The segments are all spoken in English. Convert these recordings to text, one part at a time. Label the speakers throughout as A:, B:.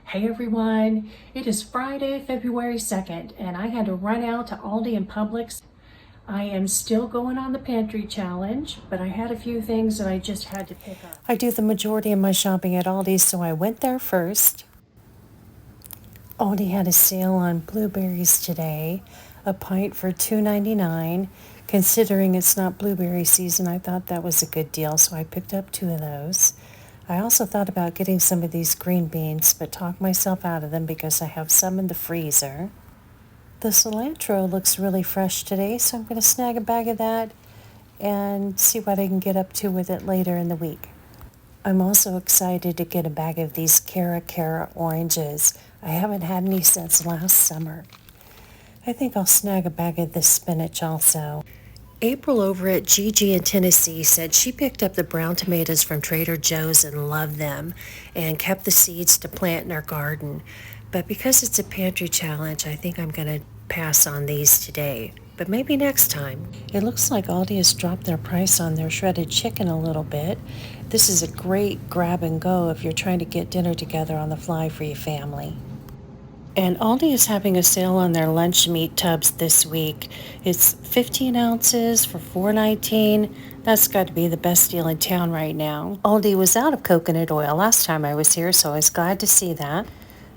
A: Hey everyone, it is Friday, February 2nd, and I had to run out to Aldi and Publix. I am still going on the Pantry challenge, but I had a few things that I just had to pick up. I do the majority of my shopping at Aldi, so I went there first. Aldi had a sale on blueberries today, a pint for $2.99. Considering it's not blueberry season, I thought that was a good deal, so I picked up 2 of those. I also thought about getting some of these green beans, but talked myself out of them because I have some in the freezer. The cilantro looks really fresh today, so I'm going to snag a bag of that and see what I can get up to with it later in the week. I'm also excited to get a bag of these Cara oranges. I haven't had any since last summer. I think I'll snag a bag of this spinach also. April over at Gigi in Tennessee said she picked up the brown tomatoes from Trader Joe's and loved them and kept the seeds to plant in her garden. But because it's a pantry challenge, I think I'm going to pass on these today. But maybe next time. It looks like Aldi has dropped their price on their shredded chicken a little bit. This is a great grab and go if you're trying to get dinner together on the fly for your family. And Aldi is having a sale on their lunch meat tubs this week. It's 15 ounces for $4.19. That's got to be the best deal in town right now. Aldi was out of coconut oil last time I was here, so I was glad to see that.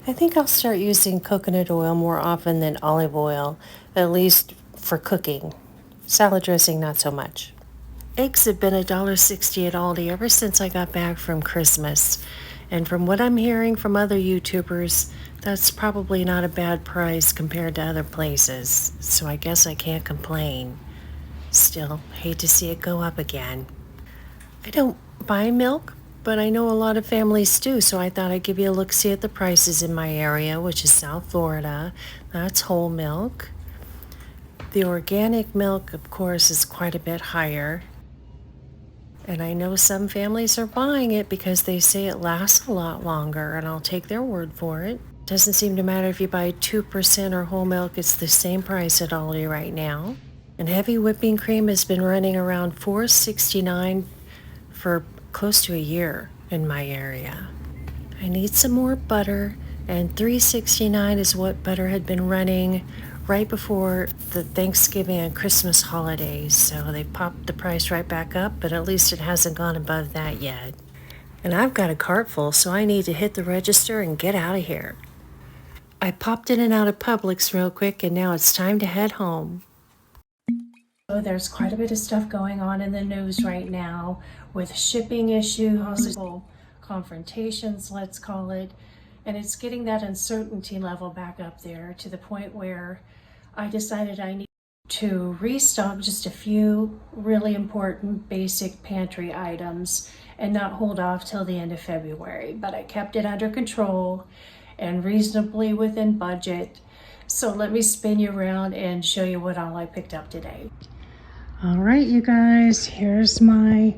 A: I think I'll start using coconut oil more often than olive oil, at least for cooking. Salad dressing, not so much. Eggs have been $1.60 at Aldi ever since I got back from Christmas. And from what I'm hearing from other YouTubers, that's probably not a bad price compared to other places. So I guess I can't complain. Still, hate to see it go up again. I don't buy milk, but I know a lot of families do, so I thought I'd give you a look-see at the prices in my area, which is South Florida. That's whole milk. The organic milk, of course, is quite a bit higher. And I know some families are buying it because they say it lasts a lot longer, and I'll take their word for it. Doesn't seem to matter if you buy 2% or whole milk, it's the same price at Aldi right now. And heavy whipping cream has been running around $4.69 for close to a year in my area. I need some more butter, and $3.69 is what butter had been running right before the Thanksgiving and Christmas holidays, so they popped the price right back up, but at least it hasn't gone above that yet. And I've got a cart full, so I need to hit the register and get out of here. I popped in and out of Publix real quick, and now it's time to head home. So there's quite a bit of stuff going on in the news right now with shipping issues, possible confrontations, let's call it, and it's getting that uncertainty level back up there to the point where I decided I need to restock just a few really important basic pantry items and not hold off till the end of February. But I kept it under control and reasonably within budget. So let me spin you around and show you what all I picked up today. All right, you guys, here's my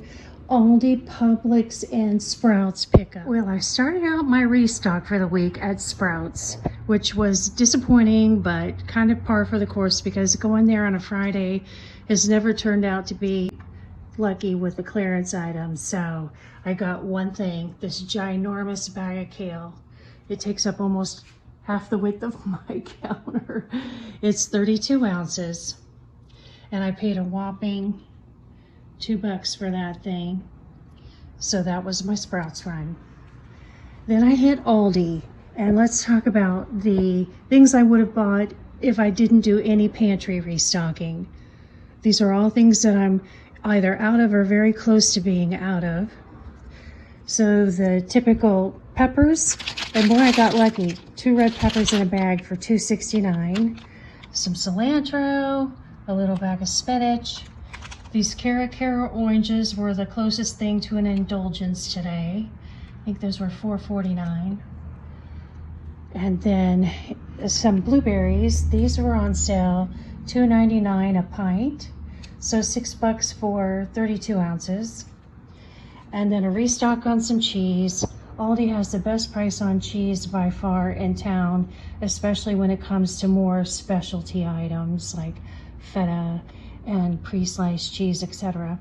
A: Aldi, Publix, and Sprouts pickup. Well, I started out my restock for the week at Sprouts, which was disappointing, but kind of par for the course because going there on a Friday has never turned out to be lucky with the clearance items. So I got one thing, this ginormous bag of kale. It takes up almost half the width of my counter. It's 32 ounces, and I paid a whopping $2 for that thing. So that was my Sprouts run. Then I hit Aldi, and let's talk about the things I would have bought if I didn't do any pantry restocking. These are all things that I'm either out of or very close to being out of. So the typical peppers, and boy, I got lucky. 2 red peppers in a bag for $2.69. Some cilantro, a little bag of spinach. These Cara oranges were the closest thing to an indulgence today. I think those were $4.49. And then some blueberries. These were on sale, $2.99 a pint. So $6 for 32 ounces. And then a restock on some cheese. Aldi has the best price on cheese by far in town, especially when it comes to more specialty items like feta and pre-sliced cheese, etc.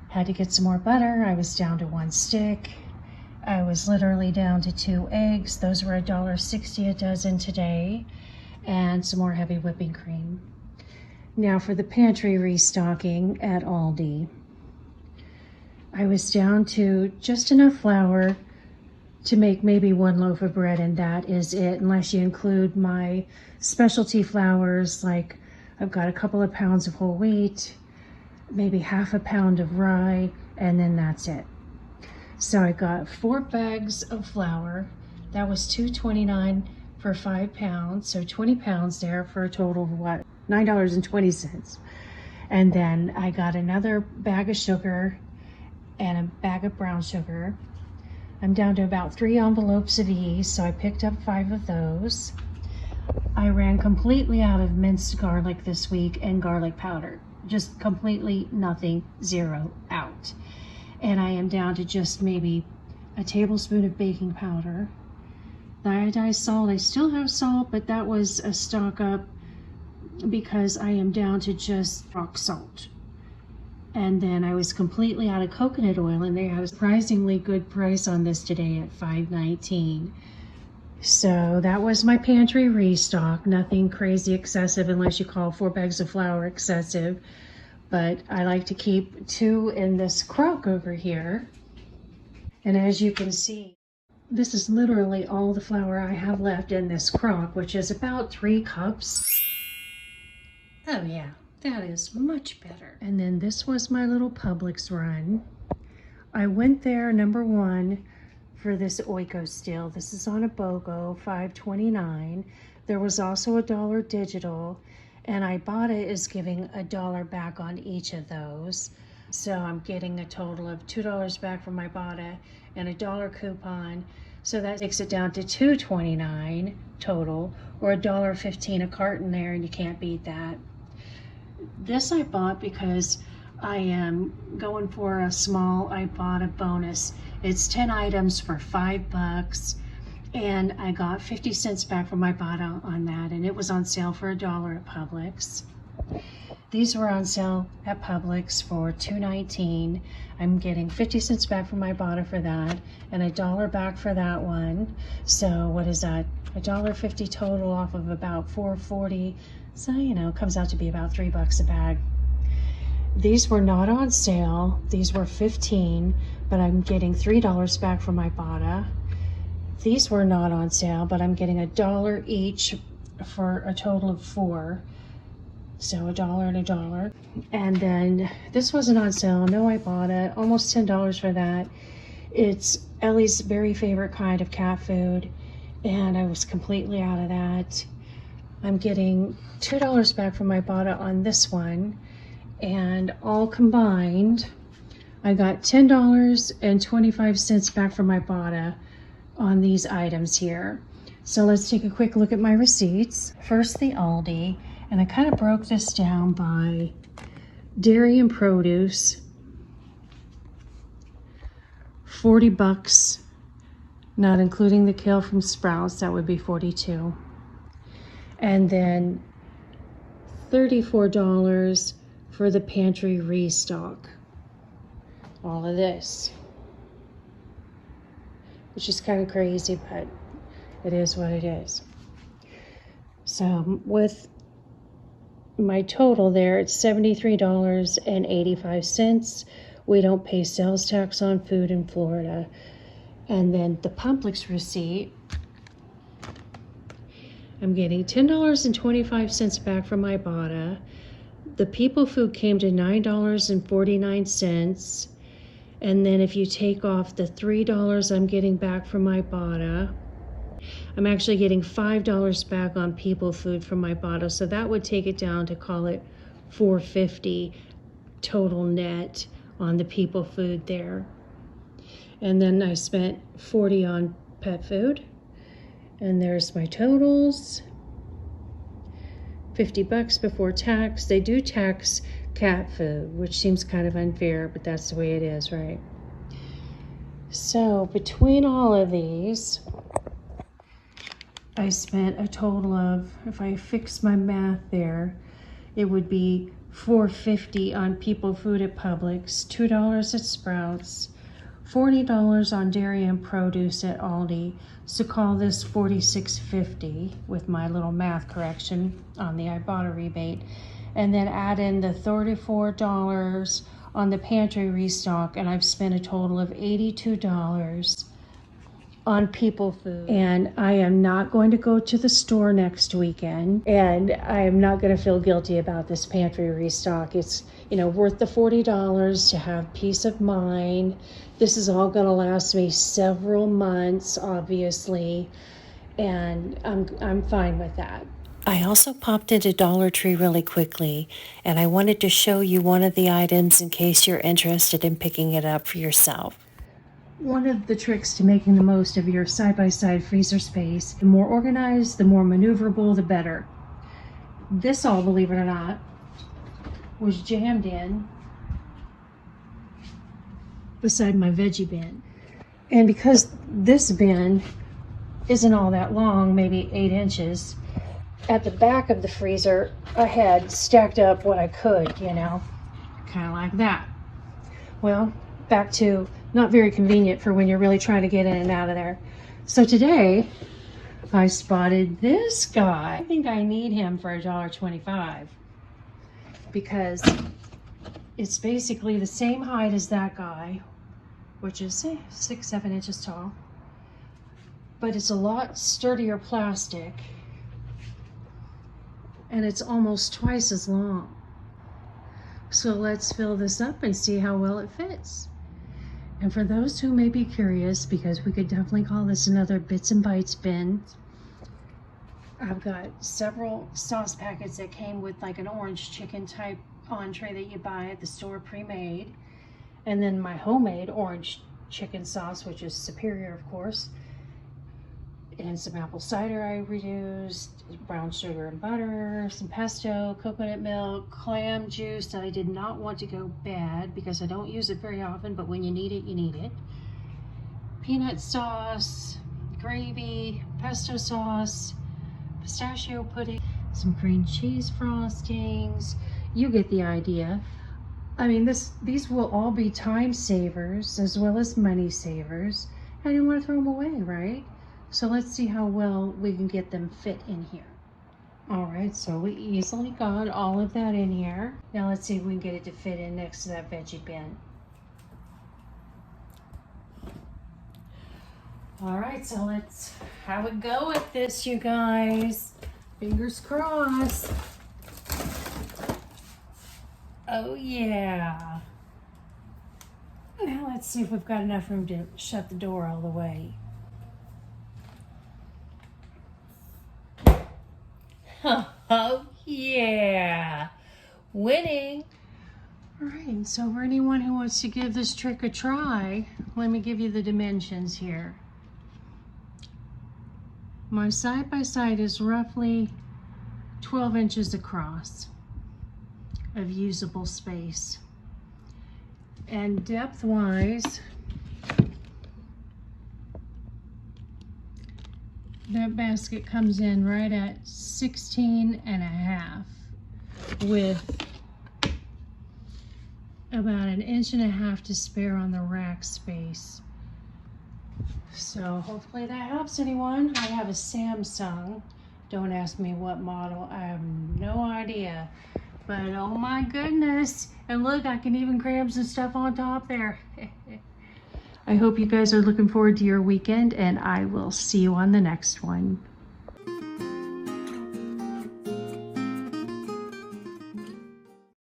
A: Had to get some more butter. I was down to 1 stick. I was literally down to 2 eggs. Those were $1.60 a dozen today, and some more heavy whipping cream. Now for the pantry restocking at Aldi. I was down to just enough flour to make maybe 1 loaf of bread, and that is it, unless you include my specialty flours. Like I've got a couple of pounds of whole wheat, maybe half a pound of rye, and then that's it. So I got 4 bags of flour. That was $2.29 for 5 pounds, so 20 pounds there for a total of what? $9.20. And then I got another bag of sugar and a bag of brown sugar. I'm down to about 3 envelopes of yeast, so I picked up 5 of those. I ran completely out of minced garlic this week and garlic powder. Just completely nothing, zero out. And I am down to just maybe a tablespoon of baking powder. The iodized salt, I still have salt, but that was a stock up because I am down to just rock salt. And then I was completely out of coconut oil, and they had a surprisingly good price on this today at $5.19. So that was my pantry restock. Nothing crazy excessive unless you call 4 bags of flour excessive. But I like to keep 2 in this crock over here. And as you can see, this is literally all the flour I have left in this crock, which is about 3 cups. Oh yeah, that is much better. And then this was my little Publix run. I went there, number 1, for this Oiko still. This is on a BOGO, $5.29. There was also $1 digital, and I bought it as giving $1 back on each of those. So I'm getting a total of $2 back from my Ibotta and a $1 coupon. So that takes it down to $2.29 total, or $1.15 a carton there, and you can't beat that. This I bought because I am going for a small Ibotta bonus. It's 10 items for $5, and I got 50 cents back from my Ibotta on that, and it was on sale for $1 at Publix. These were on sale at Publix for $2.19. I'm getting 50 cents back from my Ibotta for that, and $1 back for that one. So what is that? $1.50 total off of about $4.40. So, you know, it comes out to be about $3 a bag. These were not on sale. These were $15, but I'm getting $3 back from my Ibotta. These were not on sale, but I'm getting $1 each for a total of 4. So $1 and $1. And then this wasn't on sale. No, I bought it. Almost $10 for that. It's Ellie's very favorite kind of cat food, and I was completely out of that. I'm getting $2 back from my Ibotta on this one, and all combined, I got $10.25 back from my Ibotta on these items here. So let's take a quick look at my receipts. First, the Aldi, and I kind of broke this down by dairy and produce. $40, not including the kale from Sprouts, that would be $42. And then $34 for the pantry restock. All of this, which is kind of crazy, but it is what it is. So with my total there, it's $73.85. We don't pay sales tax on food in Florida. And then the Publix receipt, I'm getting $10.25 back from my Ibotta. The People Food came to $9.49. And then if you take off the $3 I'm getting back from my Ibotta, I'm actually getting $5 back on People Food from my Ibotta. So that would take it down to, call it $4.50 total net on the People Food there. And then I spent $40 on pet food. And there's my totals. $50 before tax. They do tax cat food, which seems kind of unfair, but that's the way it is, right? So between all of these, I spent a total of, if I fix my math there, it would be $4.50 on People Food at Publix, $2 at Sprouts, $40 on dairy and produce at Aldi. So call this $46.50 with my little math correction on the Ibotta rebate. And then add in the $34 on the pantry restock, and I've spent a total of $82 on people food. And I am not going to go to the store next weekend, and I am not going to feel guilty about this pantry restock. It's, you know, worth the $40 to have peace of mind. This is all going to last me several months, obviously, and I'm fine with that. I also popped into Dollar Tree really quickly, and I wanted to show you one of the items in case you're interested in picking it up for yourself. One of the tricks to making the most of your side-by-side freezer space, the more organized, the more maneuverable, the better. This all, believe it or not, was jammed in beside my veggie bin. And because this bin isn't all that long, maybe 8 inches, at the back of the freezer, I had stacked up what I could, you know, kind of like that. Well, back to not very convenient for when you're really trying to get in and out of there. So today, I spotted this guy. I think I need him for $1.25 because it's basically the same height as that guy, which is 6-7 inches tall, but it's a lot sturdier plastic, and it's almost twice as long. So let's fill this up and see how well it fits. And for those who may be curious, because we could definitely call this another Bits and Bites bin, I've got several sauce packets that came with like an orange chicken type entree that you buy at the store pre-made, and then my homemade orange chicken sauce, which is superior, of course, and some apple cider I reduced, brown sugar and butter, some pesto, coconut milk, clam juice that I did not want to go bad because I don't use it very often, but when you need it, you need it. Peanut sauce, gravy, pesto sauce, pistachio pudding, some cream cheese frostings. You get the idea. I mean, these will all be time savers as well as money savers. I didn't want to throw them away, right? So let's see how well we can get them fit in here. All right, so we easily got all of that in here. Now let's see if we can get it to fit in next to that veggie bin. All right, so let's have a go at this, you guys. Fingers crossed. Oh yeah. Now let's see if we've got enough room to shut the door all the way. Oh yeah, winning. All right, so for anyone who wants to give this trick a try, let me give you the dimensions here. My side-by-side is roughly 12 inches across of usable space. And depth-wise, that basket comes in right at 16.5 with about 1.5 inches to spare on the rack space. So hopefully that helps anyone. I have a Samsung. Don't ask me what model. I have no idea. But oh my goodness. And look, I can even cram some stuff on top there. I hope you guys are looking forward to your weekend, and I will see you on the next one.